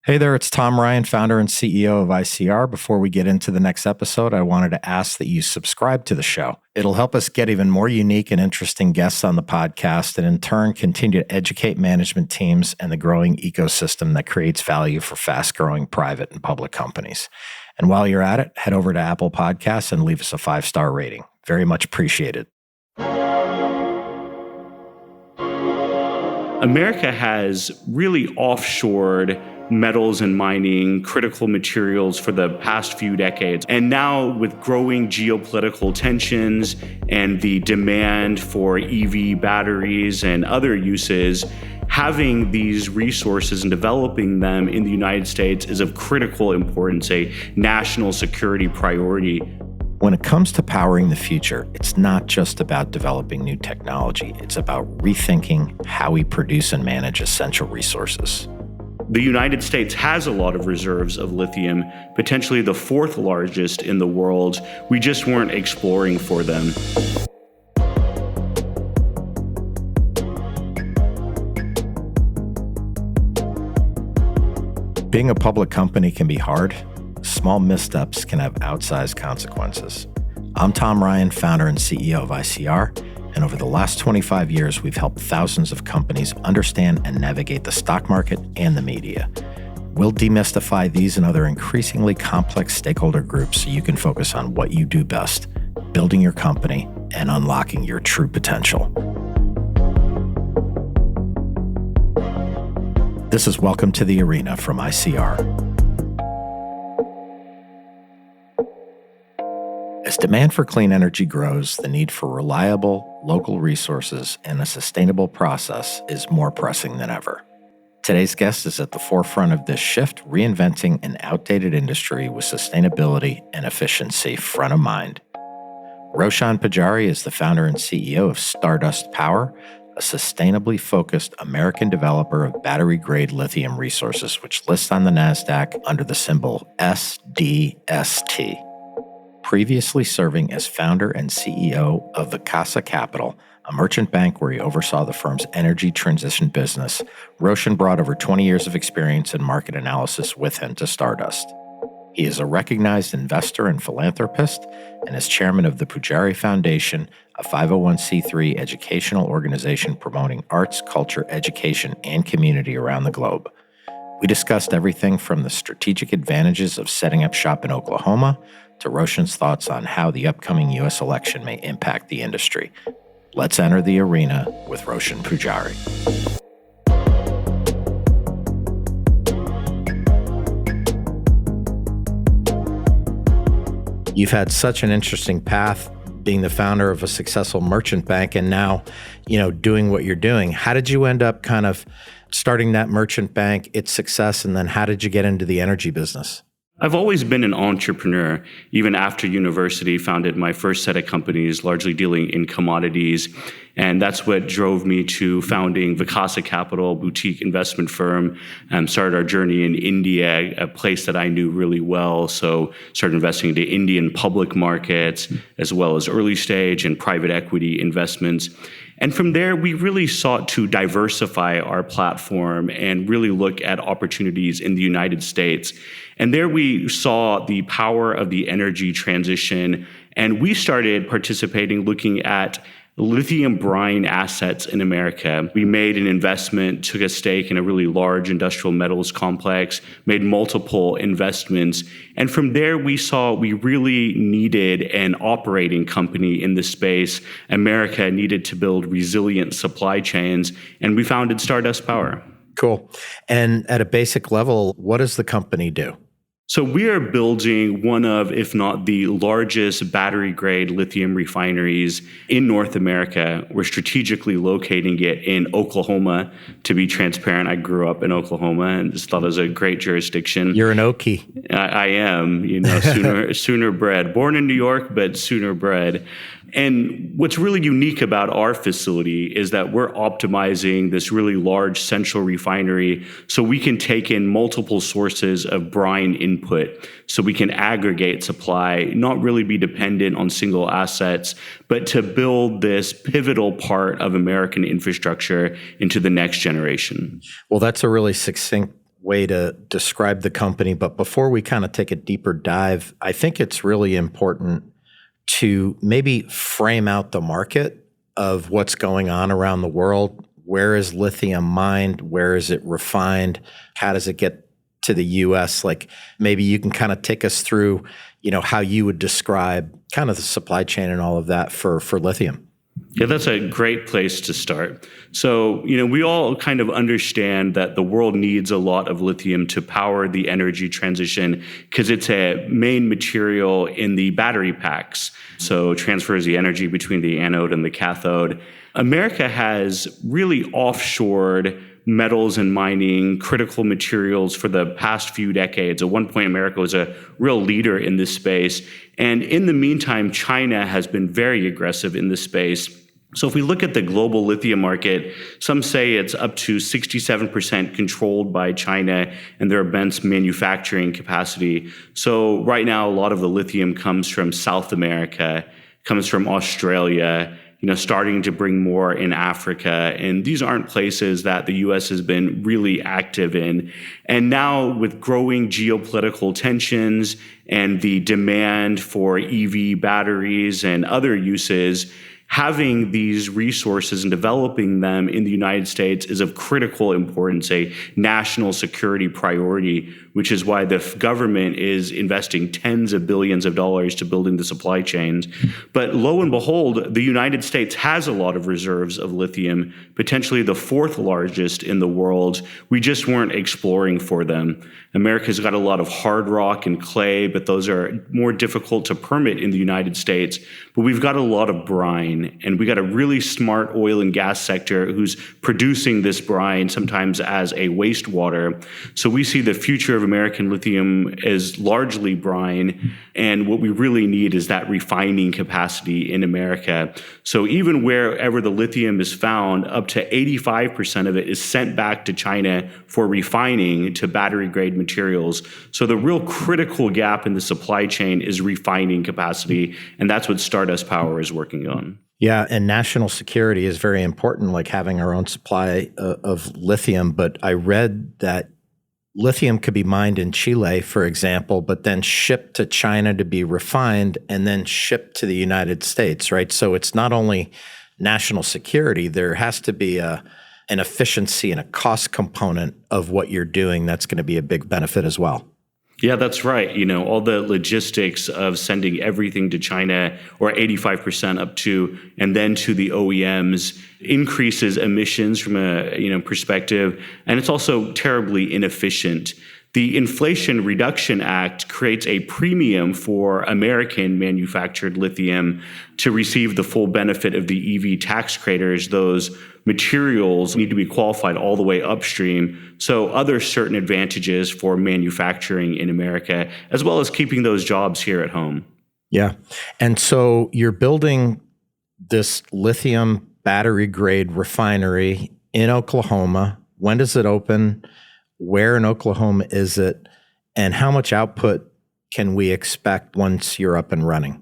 Hey there, it's Tom Ryan, founder and CEO of ICR. Before we get into the next episode, I wanted to ask that you subscribe to the show. It'll help us get even more unique and interesting guests on the podcast and in turn continue to educate management teams and the growing ecosystem that creates value for fast-growing private and public companies. And while you're at it, head over to Apple Podcasts and leave us a 5-star rating. Very much appreciated. America has really offshored metals and mining, critical materials for the past few decades. And now with growing geopolitical tensions and the demand for EV batteries and other uses, having these resources and developing them in the United States is of critical importance, a national security priority. When it comes to powering the future, it's not just about developing new technology. It's about rethinking how we produce and manage essential resources. The United States has a lot of reserves of lithium, potentially the fourth largest in the world. We just weren't exploring for them. Being a public company can be hard. Small missteps can have outsized consequences. I'm Tom Ryan, founder and CEO of ICR, and over the last 25 years, we've helped thousands of companies understand and navigate the stock market and the media. We'll demystify these and other increasingly complex stakeholder groups so you can focus on what you do best, building your company and unlocking your true potential. This is Welcome to the Arena from ICR. As demand for clean energy grows, the need for reliable, local resources and a sustainable process is more pressing than ever. Today's guest is at the forefront of this shift, reinventing an outdated industry with sustainability and efficiency front of mind. Roshan Pujari is the founder and CEO of Stardust Power, a sustainably focused American developer of battery-grade lithium resources, which lists on the NASDAQ under the symbol SDST. Previously serving as founder and CEO of Vicasa Capital, a merchant bank where he oversaw the firm's energy transition business, Roshan brought over 20 years of experience in market analysis with him to Stardust. He is a recognized investor and philanthropist and is chairman of the Pujari Foundation, a 501c3 educational organization promoting arts, culture, education, and community around the globe. We discussed everything from the strategic advantages of setting up shop in Oklahoma to Roshan's thoughts on how the upcoming U.S. election may impact the industry. Let's enter the arena with Roshan Pujari. You've had such an interesting path being the founder of a successful merchant bank and now, doing what you're doing. How did you end up kind of starting that merchant bank, its success, and then how did you get into the energy business? I've always been an entrepreneur. Even after university, founded my first set of companies, largely dealing in commodities. And that's what drove me to founding Vicasa Capital, boutique investment firm, started our journey in India, a place that I knew really well. So started investing into Indian public markets, as well as early stage and private equity investments. And from there, we really sought to diversify our platform and really look at opportunities in the United States. And there we saw the power of the energy transition, and we started participating, looking at lithium brine assets in America. We made an investment, took a stake in a really large industrial metals complex, made multiple investments. And from there, we saw we really needed an operating company in this space. America needed to build resilient supply chains, and we founded Stardust Power. Cool. And at a basic level, what does the company do? So we are building one of, if not the largest battery-grade lithium refineries in North America. We're strategically locating it in Oklahoma. To be transparent, I grew up in Oklahoma and just thought it was a great jurisdiction. You're an Okie. I am, sooner bred. Born in New York, but sooner bred. And what's really unique about our facility is that we're optimizing this really large central refinery so we can take in multiple sources of brine input, so we can aggregate supply, not really be dependent on single assets, but to build this pivotal part of American infrastructure into the next generation. Well, that's a really succinct way to describe the company. But before we kind of take a deeper dive, I think it's really important to maybe frame out the market of what's going on around the world. Where is lithium mined? Where is it refined? How does it get to the US? Like maybe you can kind of take us through, how you would describe kind of the supply chain and all of that for lithium. Yeah, that's a great place to start. So, we all kind of understand that the world needs a lot of lithium to power the energy transition because it's a main material in the battery packs. So it transfers the energy between the anode and the cathode. America has really offshored metals and mining, critical materials for the past few decades. At one point, America was a real leader in this space. And in the meantime, China has been very aggressive in this space. So if we look at the global lithium market, some say it's up to 67% controlled by China and their immense manufacturing capacity. So right now, a lot of the lithium comes from South America, comes from Australia, starting to bring more in Africa. And these aren't places that the US has been really active in. And now with growing geopolitical tensions and the demand for EV batteries and other uses, having these resources and developing them in the United States is of critical importance, a national security priority, which is why the government is investing tens of billions of dollars to building the supply chains. But lo and behold, the United States has a lot of reserves of lithium, potentially the fourth largest in the world. We just weren't exploring for them. America's got a lot of hard rock and clay, but those are more difficult to permit in the United States. But we've got a lot of brine, and we got a really smart oil and gas sector who's producing this brine sometimes as a wastewater. So we see the future of American lithium as largely brine, and what we really need is that refining capacity in America. So even wherever the lithium is found, up to 85% of it is sent back to China for refining to battery-grade materials. So the real critical gap in the supply chain is refining capacity, and that's what Stardust Power is working on. Yeah, and national security is very important, like having our own supply of lithium. But I read that lithium could be mined in Chile, for example, but then shipped to China to be refined and then shipped to the United States, right? So it's not only national security, there has to be an efficiency and a cost component of what you're doing that's going to be a big benefit as well. Yeah, that's right. All the logistics of sending everything to China, or 85% up to, and then to the OEMs, increases emissions from a perspective, and it's also terribly inefficient. The Inflation Reduction Act creates a premium for American manufactured lithium to receive the full benefit of the EV tax credits. Those materials need to be qualified all the way upstream. So other certain advantages for manufacturing in America, as well as keeping those jobs here at home. Yeah. And so you're building this lithium battery grade refinery in Oklahoma. When does it open? Where in Oklahoma is it? And how much output can we expect once you're up and running?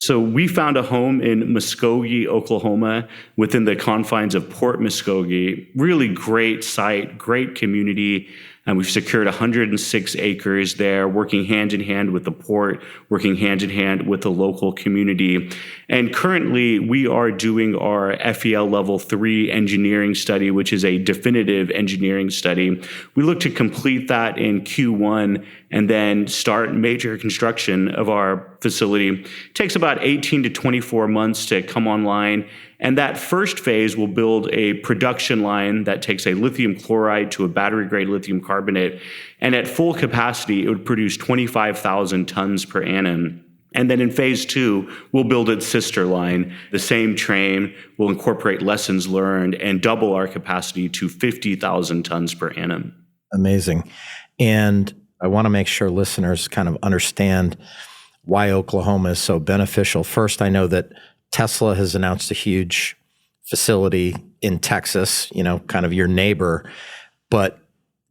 So we found a home in Muskogee, Oklahoma, within the confines of Port Muskogee. Really great site, great community. And we've secured 106 acres there, working hand in hand with the port, working hand in hand with the local community. And currently, we are doing our FEL Level 3 engineering study, which is a definitive engineering study. We look to complete that in Q1 and then start major construction of our facility. It takes about 18 to 24 months to come online. And that first phase will build a production line that takes a lithium chloride to a battery-grade lithium carbonate. And at full capacity, it would produce 25,000 tons per annum. And then in phase 2, we'll build its sister line. The same train will incorporate lessons learned and double our capacity to 50,000 tons per annum. Amazing. And I want to make sure listeners kind of understand why Oklahoma is so beneficial. First, I know that Tesla has announced a huge facility in Texas, kind of your neighbor, but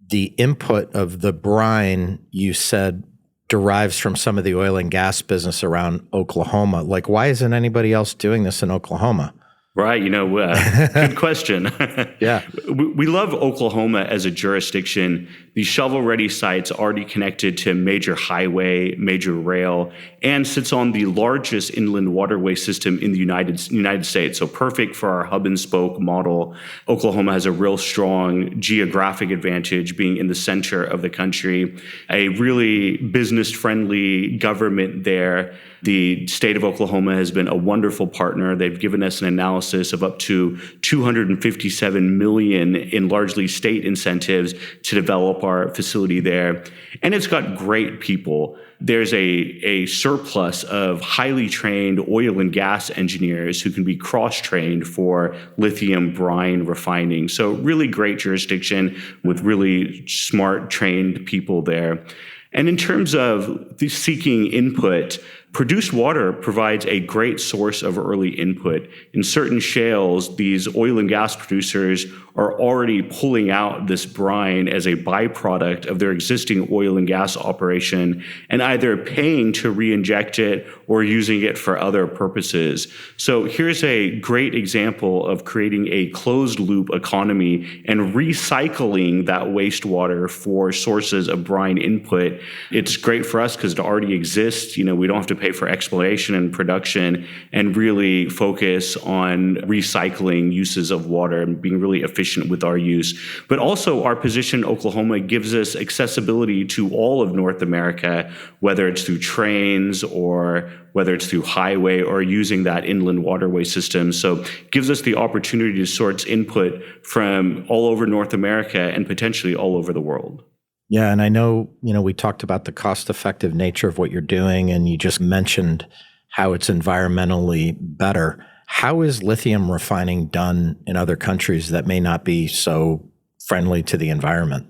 the input of the brine, you said, derives from some of the oil and gas business around Oklahoma. Like, why isn't anybody else doing this in Oklahoma? Right. Good question. Yeah. We love Oklahoma as a jurisdiction. The shovel-ready site's already connected to major highway, major rail, and sits on the largest inland waterway system in the United States. So perfect for our hub and spoke model. Oklahoma has a real strong geographic advantage being in the center of the country, a really business-friendly government there. The state of Oklahoma has been a wonderful partner. They've given us an analysis of up to $257 million in largely state incentives to develop our facility there. And it's got great people. There's a surplus of highly trained oil and gas engineers who can be cross-trained for lithium brine refining. So really great jurisdiction with really smart, trained people there. And in terms of the seeking input, produced water provides a great source of early input. In certain shales, these oil and gas producers are already pulling out this brine as a byproduct of their existing oil and gas operation and either paying to re-inject it or using it for other purposes. So here's a great example of creating a closed loop economy and recycling that wastewater for sources of brine input. It's great for us because it already exists. We don't have to pay for exploration and production and really focus on recycling uses of water and being really efficient with our use. But also our position in Oklahoma gives us accessibility to all of North America, whether it's through trains or whether it's through highway or using that inland waterway system. So it gives us the opportunity to source input from all over North America and potentially all over the world. Yeah, and I know, we talked about the cost-effective nature of what you're doing, and you just mentioned how it's environmentally better. How is lithium refining done in other countries that may not be so friendly to the environment?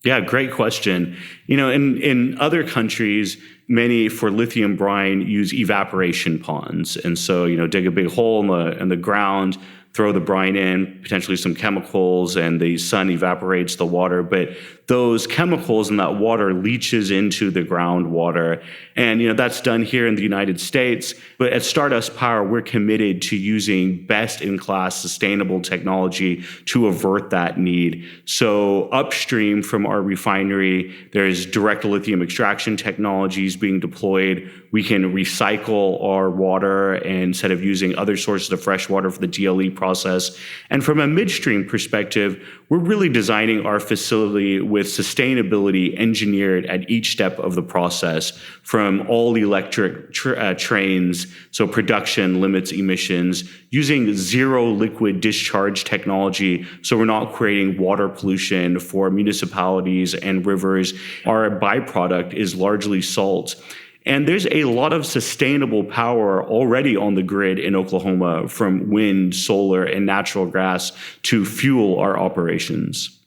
Yeah, great question. In other countries, many for lithium brine use evaporation ponds. And so, dig a big hole in the ground, throw the brine in, potentially some chemicals, and the sun evaporates the water. But those chemicals and that water leaches into the groundwater. And, that's done here in the United States. But at Stardust Power, we're committed to using best-in-class sustainable technology to avert that need. So upstream from our refinery, there's direct lithium extraction technologies being deployed. We can recycle our water instead of using other sources of fresh water for the DLE process. And from a midstream perspective, we're really designing our facility with sustainability engineered at each step of the process, from all electric trains, so production limits emissions, using zero liquid discharge technology, so we're not creating water pollution for municipalities and rivers. Our byproduct is largely salt. And there's a lot of sustainable power already on the grid in Oklahoma, from wind, solar, and natural gas to fuel our operations.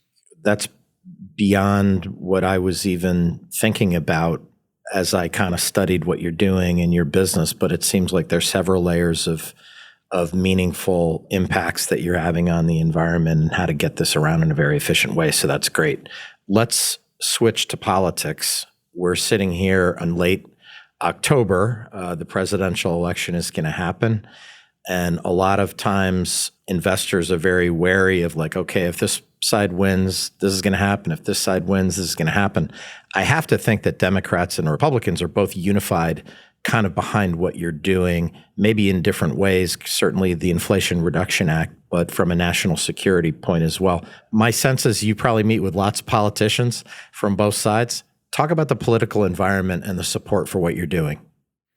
That's beyond what I was even thinking about as I kind of studied what you're doing in your business, but it seems like there's several layers of meaningful impacts that you're having on the environment and how to get this around in a very efficient way. So that's great. Let's switch to politics. We're sitting here on late October. The presidential election is going to happen. And a lot of times investors are very wary of okay, if this side wins, this is going to happen. If this side wins, this is going to happen. I have to think that Democrats and Republicans are both unified kind of behind what you're doing, maybe in different ways, certainly the Inflation Reduction Act, but from a national security point as well. My sense is you probably meet with lots of politicians from both sides. Talk about the political environment and the support for what you're doing.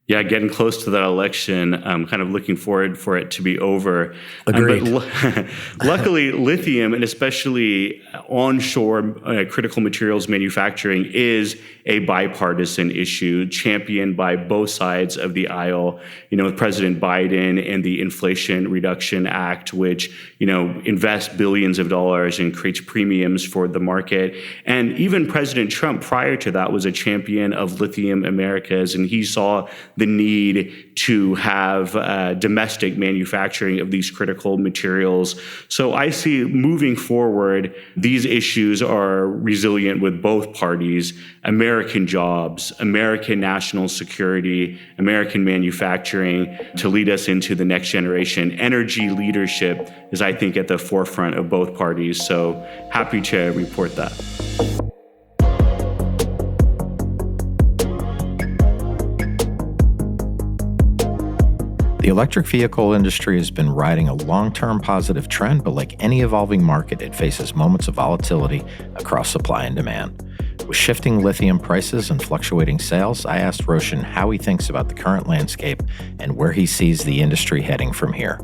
Yeah, getting close to that election, I'm kind of looking forward for it to be over. Agreed. But luckily, lithium, and especially onshore critical materials manufacturing, is a bipartisan issue championed by both sides of the aisle. With President Biden and the Inflation Reduction Act, which, invests billions of dollars and creates premiums for the market. And even President Trump prior to that was a champion of Lithium Americas, and he saw the need to have domestic manufacturing of these critical materials. So I see moving forward, these issues are resilient with both parties: American jobs, American national security, American manufacturing to lead us into the next generation. Energy leadership is, I think, at the forefront of both parties. So happy to report that. The electric vehicle industry has been riding a long-term positive trend, but like any evolving market, it faces moments of volatility across supply and demand. With shifting lithium prices and fluctuating sales, I asked Roshan how he thinks about the current landscape and where he sees the industry heading from here.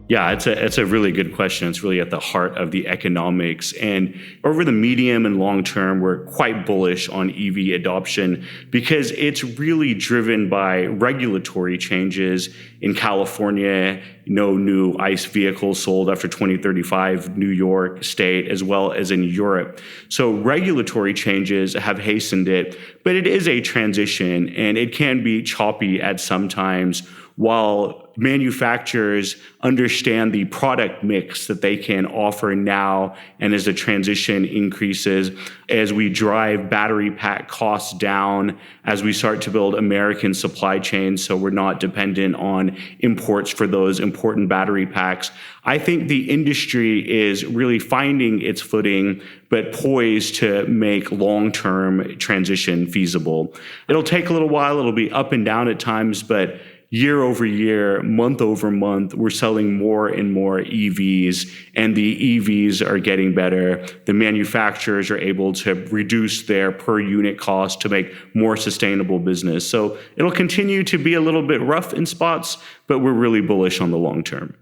Yeah, it's a really good question. It's really at the heart of the economics. And over the medium and long term, we're quite bullish on EV adoption because it's really driven by regulatory changes. In California, no new ICE vehicles sold after 2035, New York State, as well as in Europe. So regulatory changes have hastened it, but it is a transition and it can be choppy at some times. While manufacturers understand the product mix that they can offer now, and as the transition increases, as we drive battery pack costs down, as we start to build American supply chains so we're not dependent on imports for those important battery packs, I think the industry is really finding its footing, but poised to make long-term transition feasible. It'll take a little while, it'll be up and down at times, but year over year, month over month, we're selling more and more EVs, and the EVs are getting better. The manufacturers are able to reduce their per unit cost to make more sustainable business. So it'll continue to be a little bit rough in spots, but we're really bullish on the long term.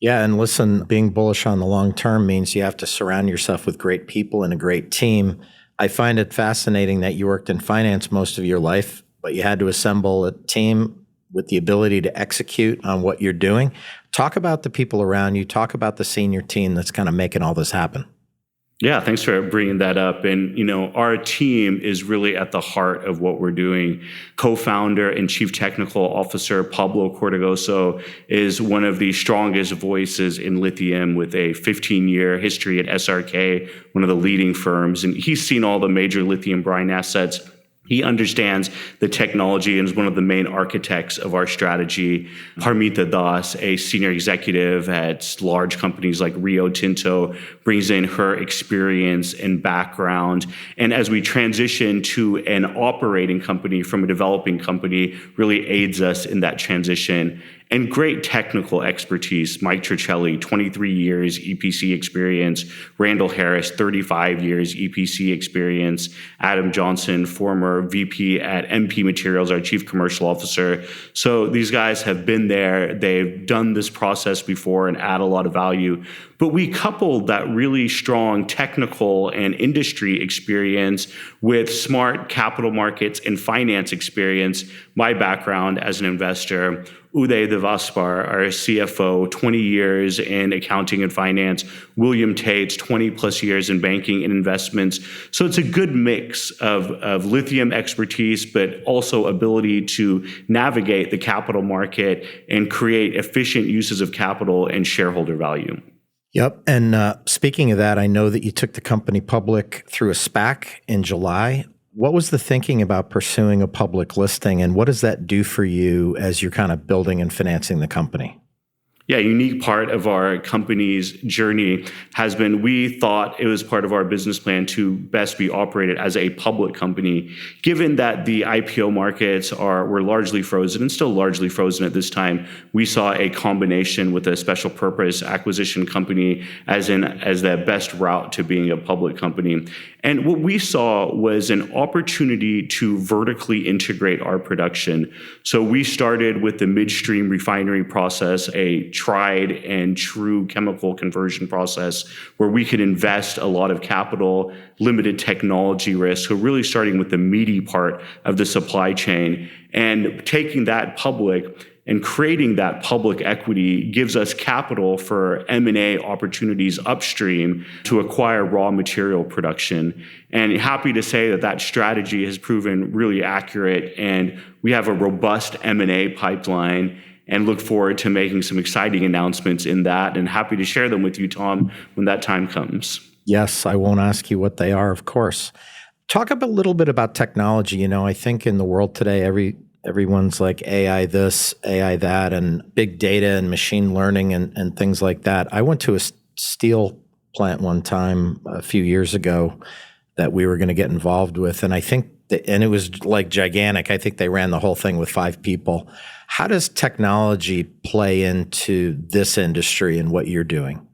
Yeah, and listen, being bullish on the long term means you have to surround yourself with great people and a great team. I find it fascinating that you worked in finance most of your life, but you had to assemble a team with the ability to execute on what you're doing. Talk about the people around you. Talk about the senior team that's kind of making all this happen. Yeah, thanks for bringing that up. And, our team is really at the heart of what we're doing. Co-founder and Chief Technical Officer Pablo Cortegoso is one of the strongest voices in lithium with a 15-year history at SRK, one of the leading firms. And he's seen all the major lithium brine assets. He understands the technology and is one of the main architects of our strategy. Parmita Das, a senior executive at large companies like Rio Tinto, brings in her experience and background. And as we transition to an operating company from a developing company, really aids us in that transition. And great technical expertise. Mike Tricelli, 23 years EPC experience. Randall Harris, 35 years EPC experience. Adam Johnson, former VP at MP Materials, our Chief Commercial Officer. So these guys have been there. They've done this process before and add a lot of value. But we coupled that really strong technical and industry experience with smart capital markets and finance experience. My background as an investor, Uday Devaspar, our CFO, 20 years in accounting and finance. William Tates, 20 plus years in banking and investments. So it's a good mix of lithium expertise, but also ability to navigate the capital market and create efficient uses of capital and shareholder value. Yep. And speaking of that, I know that you took the company public through a SPAC in July. What was the thinking about pursuing a public listing, and what does that do for you as you're kind of building and financing the company? Yeah, a unique part of our company's journey has been we thought it was part of our business plan to best be operated as a public company. Given that the IPO markets were largely frozen and still largely frozen at this time, we saw a combination with a special purpose acquisition company as the best route to being a public company. And what we saw was an opportunity to vertically integrate our production. So we started with the midstream refinery process, a tried and true chemical conversion process where we could invest a lot of capital, limited technology risk. So really starting with the meaty part of the supply chain and taking that public And creating that public equity gives us capital for M&A opportunities upstream to acquire raw material production. And happy to say that that strategy has proven really accurate, and we have a robust M&A pipeline and look forward to making some exciting announcements in that, and happy to share them with you, Tom, when that time comes. Yes, I won't ask you what they are, of course. Talk a little bit about technology. I think in the world today, everyone's like AI this, AI that, and big data and machine learning and things like that. I went to a steel plant one time a few years ago that we were going to get involved with, and I think and it was like gigantic. I think they ran the whole thing with 5 people. How does technology play into this industry and what you're doing?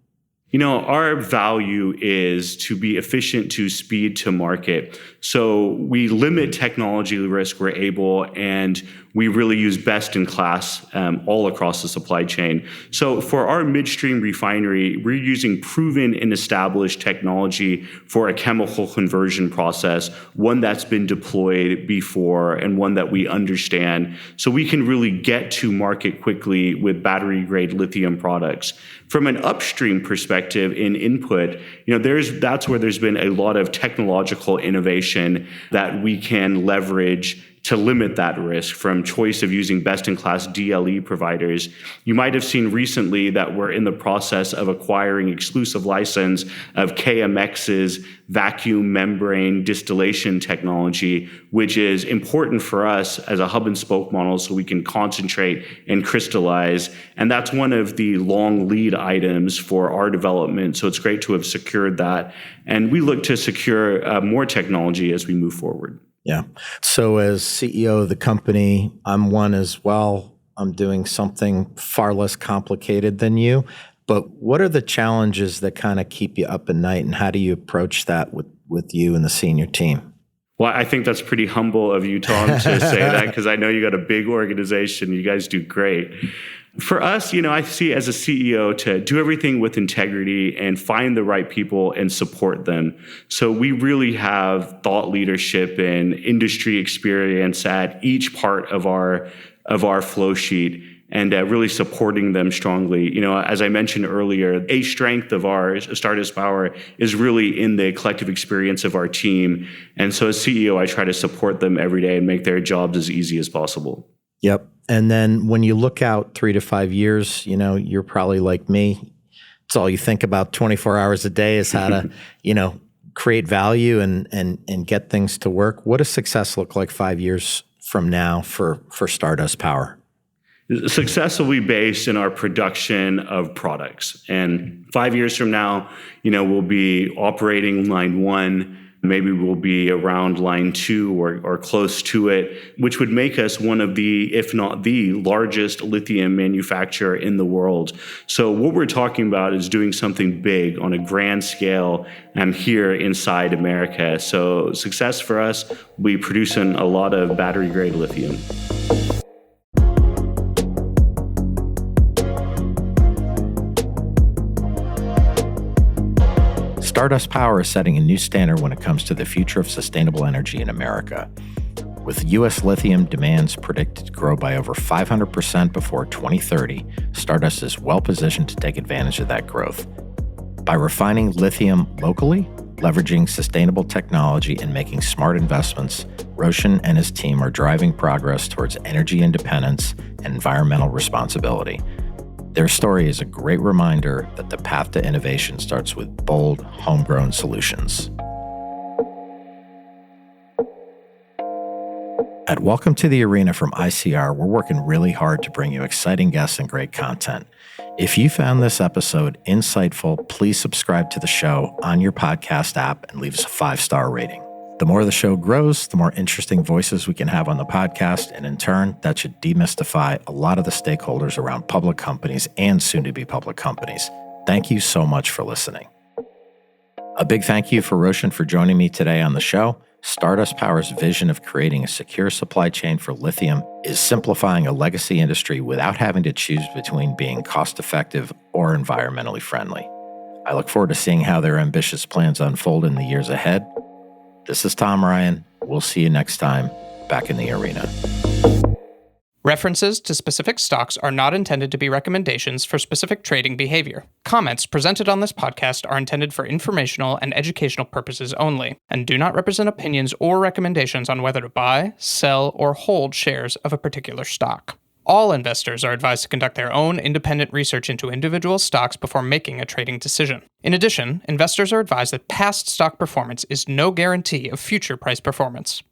Our value is to be efficient to speed to market. So we limit technology risk where able, and we really use best in class all across the supply chain. So for our midstream refinery, we're using proven and established technology for a chemical conversion process, one that's been deployed before and one that we understand. So we can really get to market quickly with battery grade lithium products. From an upstream perspective in input, that's where there's been a lot of technological innovation that we can leverage to limit that risk, from choice of using best-in-class DLE providers. You might have seen recently that we're in the process of acquiring exclusive license of KMX's vacuum membrane distillation technology, which is important for us as a hub and spoke model so we can concentrate and crystallize. And that's one of the long lead items for our development. So it's great to have secured that. And we look to secure more technology as we move forward. Yeah. So as CEO of the company, I'm one as well. I'm doing something far less complicated than you. But what are the challenges that kind of keep you up at night, and how do you approach that with you and the senior team? Well, I think that's pretty humble of you, Tom, to say that, because I know you got a big organization. You guys do great. For us, I see as a CEO to do everything with integrity and find the right people and support them. So we really have thought leadership and industry experience at each part of our flow sheet, and really supporting them strongly. As I mentioned earlier, a strength of our Stardust Power is really in the collective experience of our team. And so as CEO, I try to support them every day and make their jobs as easy as possible. Yep. And then when you look out 3 to 5 years, you're probably like me. It's all you think about 24 hours a day is how to, create value and get things to work. What does success look like 5 years from now for Stardust Power? Success will be based in our production of products. And 5 years from now, we'll be operating line 1. Maybe we'll be around line 2 or close to it, which would make us one of the, if not the largest lithium manufacturer in the world. So what we're talking about is doing something big on a grand scale here inside America. So success for us will be producing a lot of battery grade lithium. Stardust Power is setting a new standard when it comes to the future of sustainable energy in America. With U.S. lithium demands predicted to grow by over 500% before 2030, Stardust is well positioned to take advantage of that growth. By refining lithium locally, leveraging sustainable technology, and making smart investments, Roshan and his team are driving progress towards energy independence and environmental responsibility. Their story is a great reminder that the path to innovation starts with bold, homegrown solutions. At Welcome to the Arena from ICR, we're working really hard to bring you exciting guests and great content. If you found this episode insightful, please subscribe to the show on your podcast app and leave us a 5-star rating. The more the show grows, the more interesting voices we can have on the podcast, and in turn, that should demystify a lot of the stakeholders around public companies and soon-to-be public companies. Thank you so much for listening. A big thank you for Roshan for joining me today on the show. Stardust Power's vision of creating a secure supply chain for lithium is simplifying a legacy industry without having to choose between being cost-effective or environmentally friendly. I look forward to seeing how their ambitious plans unfold in the years ahead. This is Tom Ryan. We'll see you next time back in the arena. References to specific stocks are not intended to be recommendations for specific trading behavior. Comments presented on this podcast are intended for informational and educational purposes only, and do not represent opinions or recommendations on whether to buy, sell, or hold shares of a particular stock. All investors are advised to conduct their own independent research into individual stocks before making a trading decision. In addition, investors are advised that past stock performance is no guarantee of future price performance.